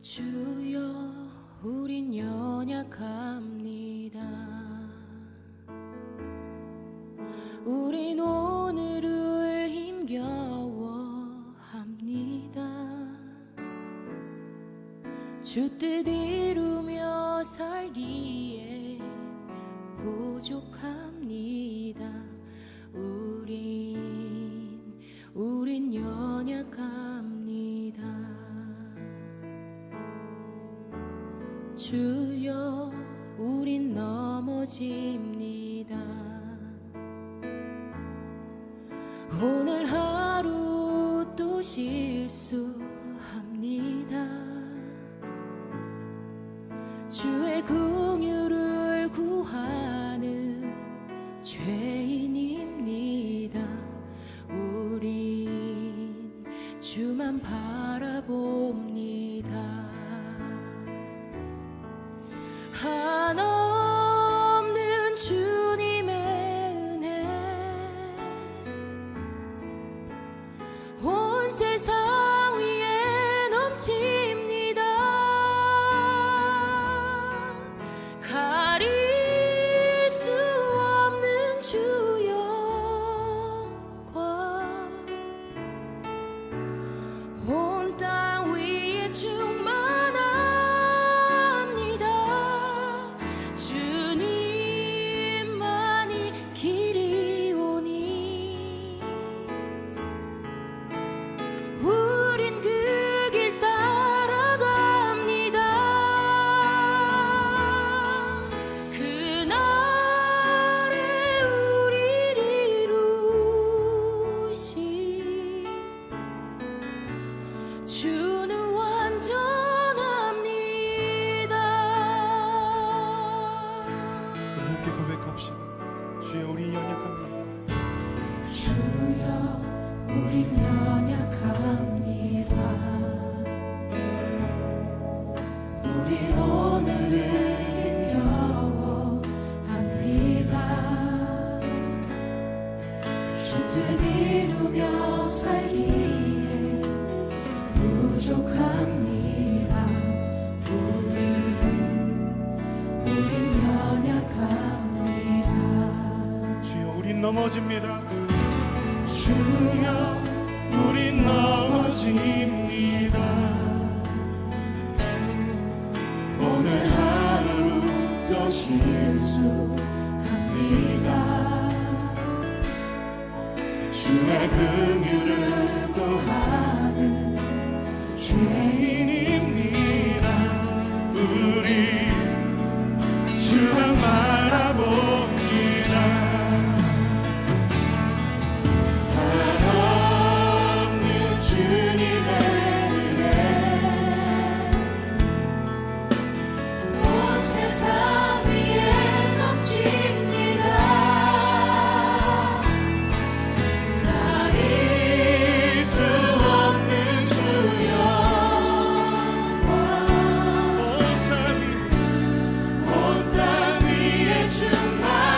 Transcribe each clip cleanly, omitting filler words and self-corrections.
주여 우린 연약합니다. 우린 오늘을 힘겨워합니다. 주 뜻 이루며 살기에 부족합니다. 우린 연약합니다. 주여 우린 넘어집니다. 오늘 하루 또 실수합니다. 주의 긍휼을 구하는 죄인입니다. 우린 주만 바라봅니다. 한없는 주님의 은혜 온 세상 위에 넘칩니다. 가릴 수 없는 주 영광 온 땅 위에 충만합니다. 주님만이 길이오니 우린 그 길 따라갑니다. 그날에 우리를 이루신 주는 완전합니다. 함께 고백합시다. 주여 우리 연약합니다. 주여 우린 연약합니다. 우리 오늘을 힘겨워합니다. 주 뜻 이루며 살기에 부족합니다. 우린 연약합니다. 주여 우린 넘어집니다. 주여 우린 넘어집니다. 오늘 하루 또 실수합니다. 주의 긍휼을 구하는 죄인입니다. 우리 주만 바라봅니다. 한없는 주님의 은혜 온 세상 위에 넘칩니다. 가릴 수 없는 주 영광 온 땅 위에 충만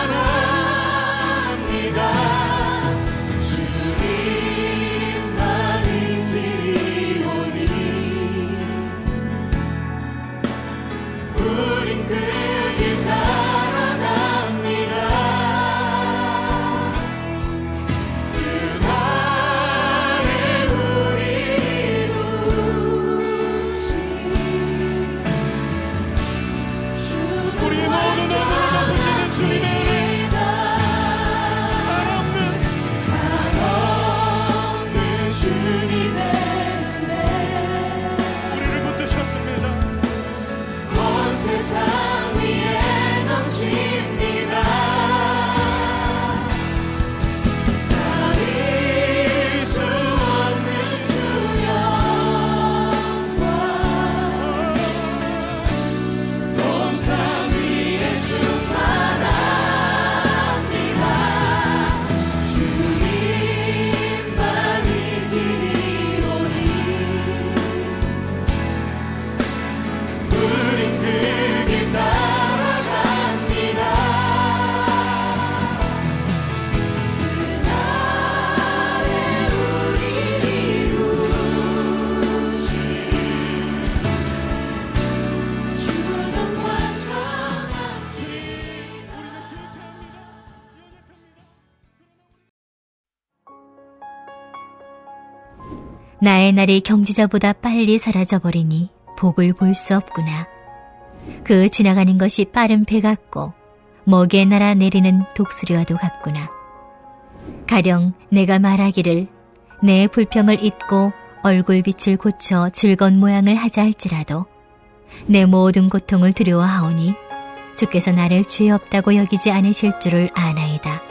나의 날이 경주자보다 빨리 사라져버리니 복을 볼 수 없구나. 그 지나가는 것이 빠른 배 같고 먹이에 날아 내리는 독수리와도 같구나. 가령 내가 말하기를 내 불평을 잊고 얼굴빛을 고쳐 즐거운 모양을 하자 할지라도 내 모든 고통을 두려워하오니 주께서 나를 죄 없다고 여기지 않으실 줄을 아나이다.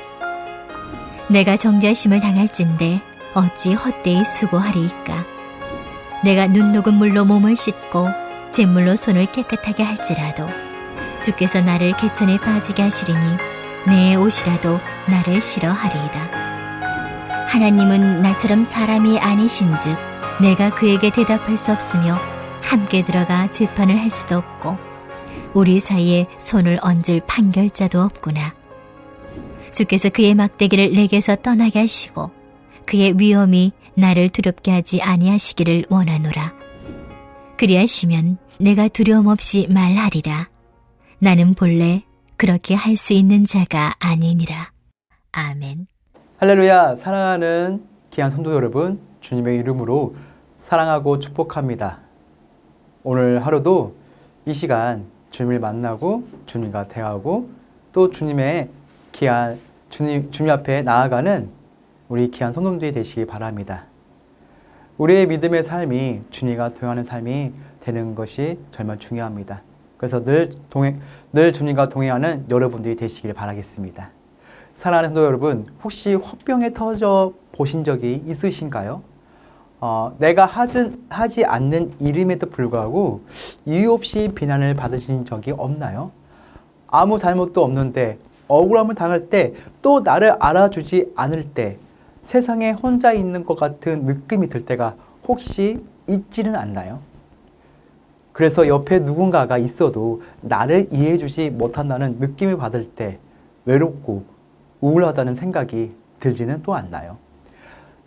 내가 정죄하심을 당할진대 어찌 헛되이 수고하리이까. 내가 눈 녹은 물로 몸을 씻고 잿물로 손을 깨끗하게 할지라도 주께서 나를 개천에 빠지게 하시리니 내 옷이라도 나를 싫어하리이다. 하나님은 나처럼 사람이 아니신즉 내가 그에게 대답할 수 없으며 함께 들어가 재판을 할 수도 없고 우리 사이에 손을 얹을 판결자도 없구나. 주께서 그의 막대기를 내게서 떠나게 하시고 그의 위엄이 나를 두렵게 하지 아니하시기를 원하노라. 그리하시면 내가 두려움 없이 말하리라. 나는 본래 그렇게 할 수 있는 자가 아니니라. 아멘. 할렐루야. 사랑하는 귀한 성도 여러분, 주님의 이름으로 사랑하고 축복합니다. 오늘 하루도 이 시간 주님을 만나고 주님과 대화하고 또 주님의 귀한 주님 앞에 나아가는 우리 귀한 성도들이 되시기 바랍니다. 우리의 믿음의 삶이 주님과 동행하는 삶이 되는 것이 정말 중요합니다. 그래서 늘 주님과 동행하는 여러분들이 되시길 바라겠습니다. 사랑하는 성도 여러분, 혹시 화병에 터져 보신 적이 있으신가요? 내가 하지 않는 일임에도 불구하고 이유 없이 비난을 받으신 적이 없나요? 아무 잘못도 없는데 억울함을 당할 때 또 나를 알아주지 않을 때 세상에 혼자 있는 것 같은 느낌이 들 때가 혹시 있지는 않나요? 그래서 옆에 누군가가 있어도 나를 이해해주지 못한다는 느낌을 받을 때 외롭고 우울하다는 생각이 들지는 또 않나요?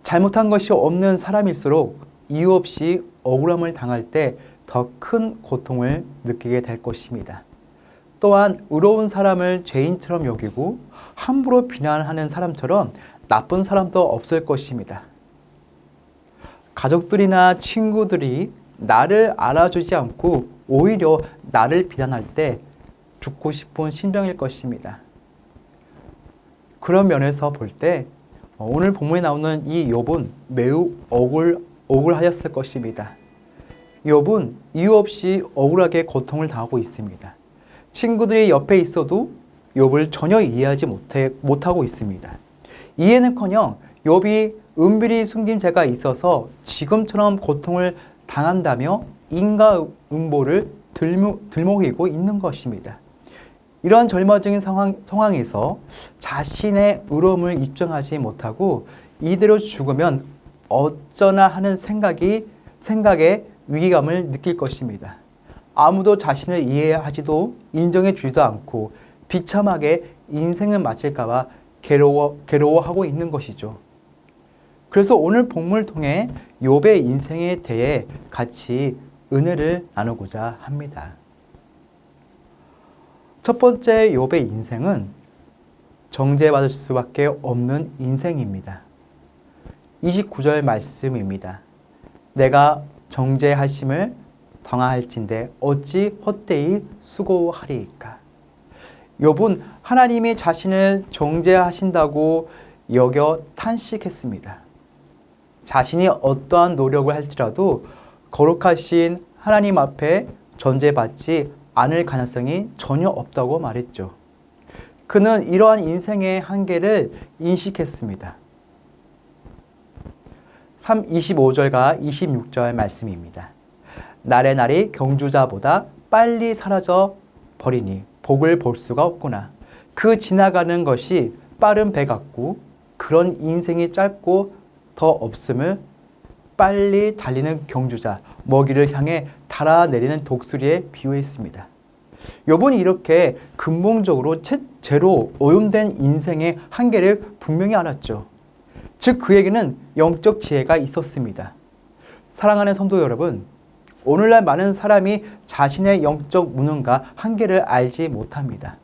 잘못한 것이 없는 사람일수록 이유 없이 억울함을 당할 때 더 큰 고통을 느끼게 될 것입니다. 또한 의로운 사람을 죄인처럼 여기고 함부로 비난하는 사람처럼 나쁜 사람도 없을 것입니다. 가족들이나 친구들이 나를 알아주지 않고 오히려 나를 비난할 때 죽고 싶은 심정일 것입니다. 그런 면에서 볼 때 오늘 본문에 나오는 이 욥은 매우 억울하였을 것입니다. 욥은 이유 없이 억울하게 고통을 당하고 있습니다. 친구들이 옆에 있어도 욥을 전혀 이해하지 못하고 있습니다. 이해는커녕 욥이 은밀히 숨긴 죄가 있어서 지금처럼 고통을 당한다며 인과 음보를 들먹이고 있는 것입니다. 이런 절망적인 상황에서 자신의 의로움을 입증하지 못하고 이대로 죽으면 어쩌나 하는 생각에 위기감을 느낄 것입니다. 아무도 자신을 이해하지도 인정해 주지도 않고 비참하게 인생을 마칠까봐 괴로워하고 있는 것이죠. 그래서 오늘 본문을 통해 욥의 인생에 대해 같이 은혜를 나누고자 합니다. 첫 번째 욥의 인생은 정죄받을 수밖에 없는 인생입니다. 29절 말씀입니다. 내가 정죄하심을 당할진대 어찌 헛되이 수고하리이까. 욥은 하나님이 자신을 정죄하신다고 여겨 탄식했습니다. 자신이 어떠한 노력을 할지라도 거룩하신 하나님 앞에 전제받지 않을 가능성이 전혀 없다고 말했죠. 그는 이러한 인생의 한계를 인식했습니다. 25절과 26절 말씀입니다. 날의 날이 경주자보다 빨리 사라져 버리니 복을 볼 수가 없구나. 그 지나가는 것이 빠른 배 같고 그런 인생이 짧고 더 없음을 빨리 달리는 경주자, 먹이를 향해 달아내리는 독수리에 비유했습니다. 욥은 이렇게 근본적으로 죄로 오염된 인생의 한계를 분명히 알았죠. 즉 그에게는 영적 지혜가 있었습니다. 사랑하는 성도 여러분, 오늘날 많은 사람이 자신의 영적 무능과 한계를 알지 못합니다.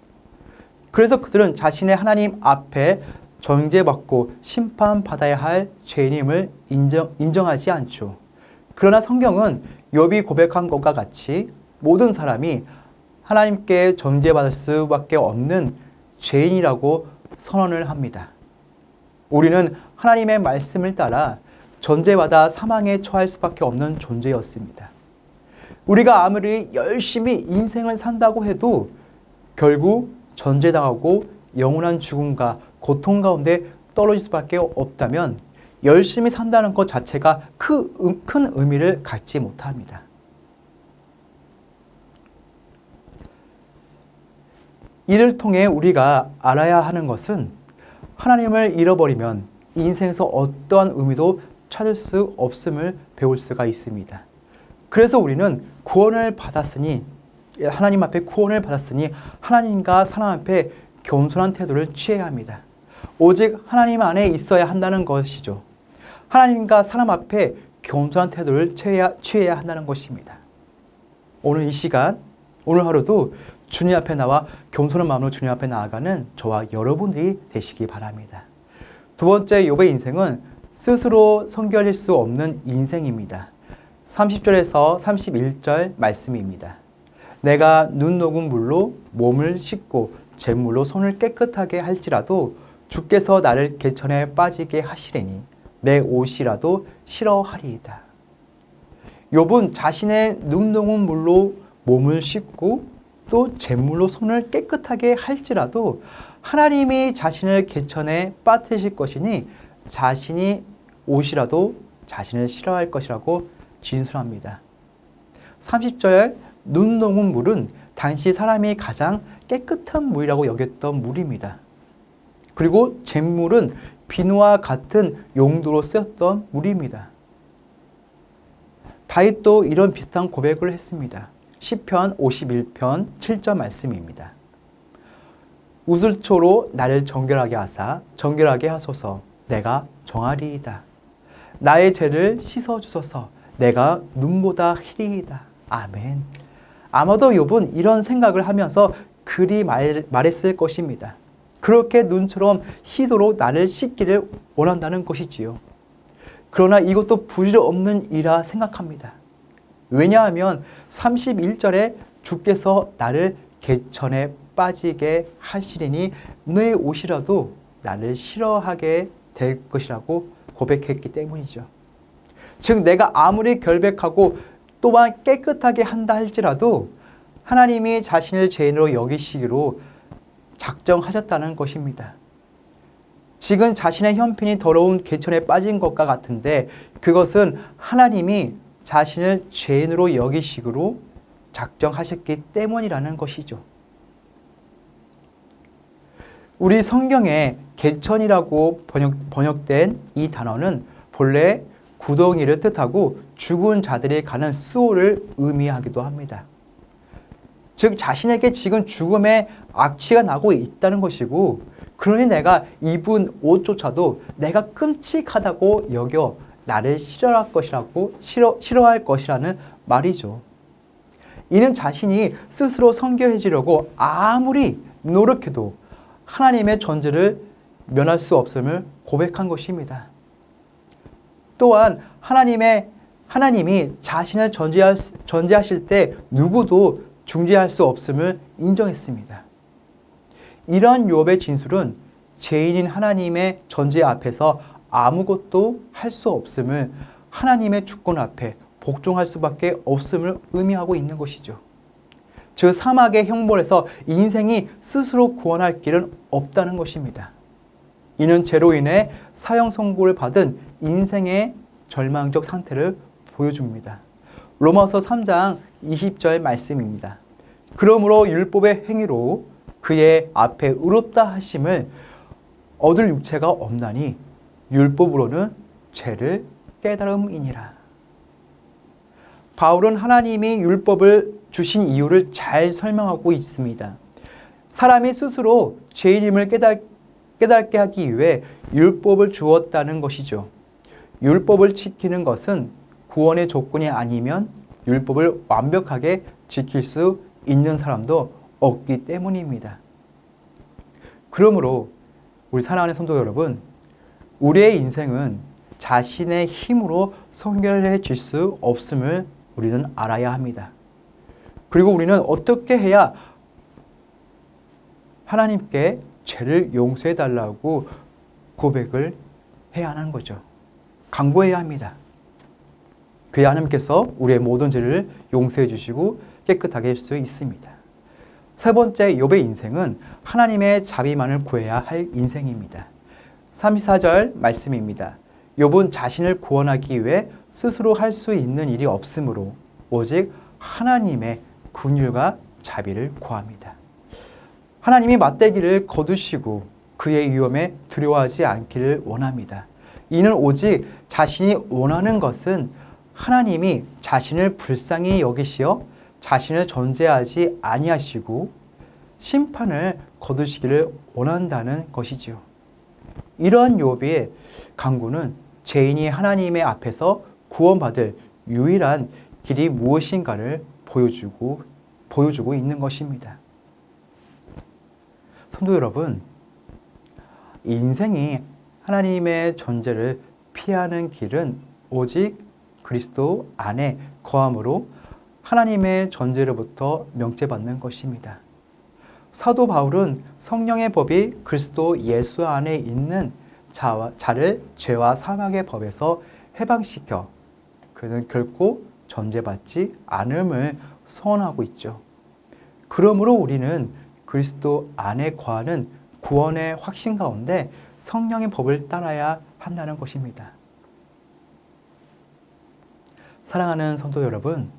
그래서 그들은 자신의 하나님 앞에 정죄받고 심판받아야 할 죄인임을 인정하지 않죠. 그러나 성경은 욥이 고백한 것과 같이 모든 사람이 하나님께 정죄받을 수밖에 없는 죄인이라고 선언을 합니다. 우리는 하나님의 말씀을 따라 정죄받아 사망에 처할 수밖에 없는 존재였습니다. 우리가 아무리 열심히 인생을 산다고 해도 결국 정죄당하고 영원한 죽음과 고통 가운데 떨어질 수밖에 없다면 열심히 산다는 것 자체가 큰 의미를 갖지 못합니다. 이를 통해 우리가 알아야 하는 것은 하나님을 잃어버리면 인생에서 어떠한 의미도 찾을 수 없음을 배울 수가 있습니다. 그래서 우리는 구원을 받았으니 하나님 앞에 구원을 받았으니 하나님과 사람 앞에 겸손한 태도를 취해야 합니다. 오직 하나님 안에 있어야 한다는 것이죠. 하나님과 사람 앞에 겸손한 태도를 취해야 한다는 것입니다. 오늘 이 시간, 오늘 하루도 주님 앞에 나와 겸손한 마음으로 주님 앞에 나아가는 저와 여러분들이 되시기 바랍니다. 두 번째, 욥의 인생은 스스로 성결할 수 없는 인생입니다. 30절에서 31절 말씀입니다. 내가 눈 녹은 물로 몸을 씻고 잿물로 손을 깨끗하게 할지라도 주께서 나를 개천에 빠지게 하시리니 내 옷이라도 싫어하리이다. 욥은 자신의 눈 녹은 물로 몸을 씻고 또 잿물로 손을 깨끗하게 할지라도 하나님이 자신을 개천에 빠뜨리실 것이니 자신이 옷이라도 자신을 싫어할 것이라고 진술합니다. 30절 눈 녹은 물은 당시 사람이 가장 깨끗한 물이라고 여겼던 물입니다. 그리고 잿물은 비누와 같은 용도로 쓰였던 물입니다. 다윗도 이런 비슷한 고백을 했습니다. 시편 51편 7절 말씀입니다. 우슬초로 나를 정결하게 하사 정결하게 하소서 내가 정하리이다. 나의 죄를 씻어주소서 내가 눈보다 희리이다. 아멘. 아마도 욥은 이런 생각을 하면서 그리 말했을 것입니다. 그렇게 눈처럼 희도록 나를 씻기를 원한다는 것이지요. 그러나 이것도 부질 없는 일이라 생각합니다. 왜냐하면 31절에 주께서 나를 개천에 빠지게 하시리니 내 옷이라도 나를 싫어하게 될 것이라고 고백했기 때문이죠. 즉 내가 아무리 결백하고 또한 깨끗하게 한다 할지라도 하나님이 자신을 죄인으로 여기시기로 작정하셨다는 것입니다. 지금 자신의 형편이 더러운 개천에 빠진 것과 같은데 그것은 하나님이 자신을 죄인으로 여기시기로 작정하셨기 때문이라는 것이죠. 우리 성경에 개천이라고 번역된 이 단어는 본래 구덩이를 뜻하고 죽은 자들이 가는 수호를 의미하기도 합니다. 즉 자신에게 지금 죽음의 악취가 나고 있다는 것이고 그러니 내가 입은 옷조차도 내가 끔찍하다고 여겨 나를 싫어할 것이라는 말이죠. 이는 자신이 스스로 성결해지려고 아무리 노력해도 하나님의 존재를 면할 수 없음을 고백한 것입니다. 또한 하나님이 자신을 존재하실 때 누구도 중재할 수 없음을 인정했습니다. 이런 욥의 진술은 죄인인 하나님의 존재 앞에서 아무것도 할 수 없음을 하나님의 주권 앞에 복종할 수밖에 없음을 의미하고 있는 것이죠. 즉 사막의 형벌에서 인생이 스스로 구원할 길은 없다는 것입니다. 이는 죄로 인해 사형 선고를 받은 인생의 절망적 상태를 보여줍니다. 로마서 3장 20절 말씀입니다. 그러므로 율법의 행위로 그의 앞에 의롭다 하심을 얻을 육체가 없나니 율법으로는 죄를 깨달음이니라. 바울은 하나님이 율법을 주신 이유를 잘 설명하고 있습니다. 사람이 스스로 죄인임을 깨닫게 하기 위해 율법을 주었다는 것이죠. 율법을 지키는 것은 구원의 조건이 아니면 율법을 완벽하게 지킬 수 있는 사람도 없기 때문입니다. 그러므로 우리 사랑하는 성도 여러분, 우리의 인생은 자신의 힘으로 성결해질 수 없음을 우리는 알아야 합니다. 그리고 우리는 어떻게 해야 하나님께 죄를 용서해 달라고 고백을 해야 하는 거죠. 간구해야 합니다. 그래야 하나님께서 우리의 모든 죄를 용서해 주시고 깨끗하게 할 수 있습니다. 세 번째, 욥의 인생은 하나님의 자비만을 구해야 할 인생입니다. 34절 말씀입니다. 욥은 자신을 구원하기 위해 스스로 할 수 있는 일이 없으므로 오직 하나님의 긍휼과 자비를 구합니다. 하나님이 맞대기를 거두시고 그의 위험에 두려워하지 않기를 원합니다. 이는 오직 자신이 원하는 것은 하나님이 자신을 불쌍히 여기시어 자신을 존재하지 아니하시고 심판을 거두시기를 원한다는 것이지요. 이러한 욥의 간구는 죄인이 하나님의 앞에서 구원받을 유일한 길이 무엇인가를 보여주고 있는 것입니다. 성도 여러분, 인생이 하나님의 존재를 피하는 길은 오직 그리스도 안에 거함으로 하나님의 존재로부터 명제받는 것입니다. 사도 바울은 성령의 법이 그리스도 예수 안에 있는 자를 죄와 사망의 법에서 해방시켜 그는 결코 존재받지 않음을 소원하고 있죠. 그러므로 우리는 그리스도 안에 거하는 구원의 확신 가운데 성령의 법을 따라야 한다는 것입니다. 사랑하는 성도 여러분,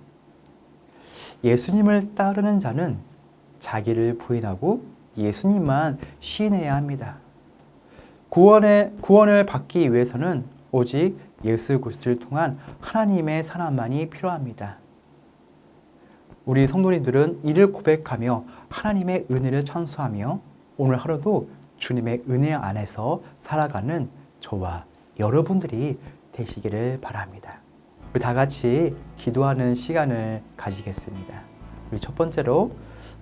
예수님을 따르는 자는 자기를 부인하고 예수님만 시인해야 합니다. 구원을 받기 위해서는 오직 예수 그리스도를 통한 하나님의 사랑만이 필요합니다. 우리 성도님들은 이를 고백하며 하나님의 은혜를 찬송하며 오늘 하루도 주님의 은혜 안에서 살아가는 저와 여러분들이 되시기를 바랍니다. 우리 다 같이 기도하는 시간을 가지겠습니다. 우리 첫 번째로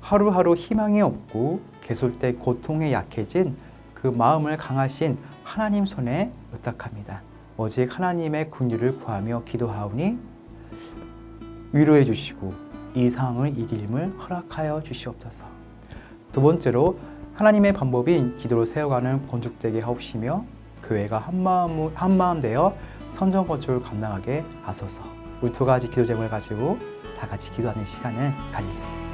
하루하루 희망이 없고 계속된 고통에 약해진 그 마음을 강하신 하나님 손에 의탁합니다. 오직 하나님의 긍휼을 구하며 기도하오니 위로해 주시고 이 상황을 이길 힘을 허락하여 주시옵소서. 두 번째로 하나님의 방법인 기도를 세워가는 건축되게 하옵시며 교회가 한마음 되어 성전 건축을 감당하게 하소서. 우리 두 가지 기도 제목을 가지고 다 같이 기도하는 시간을 가지겠습니다.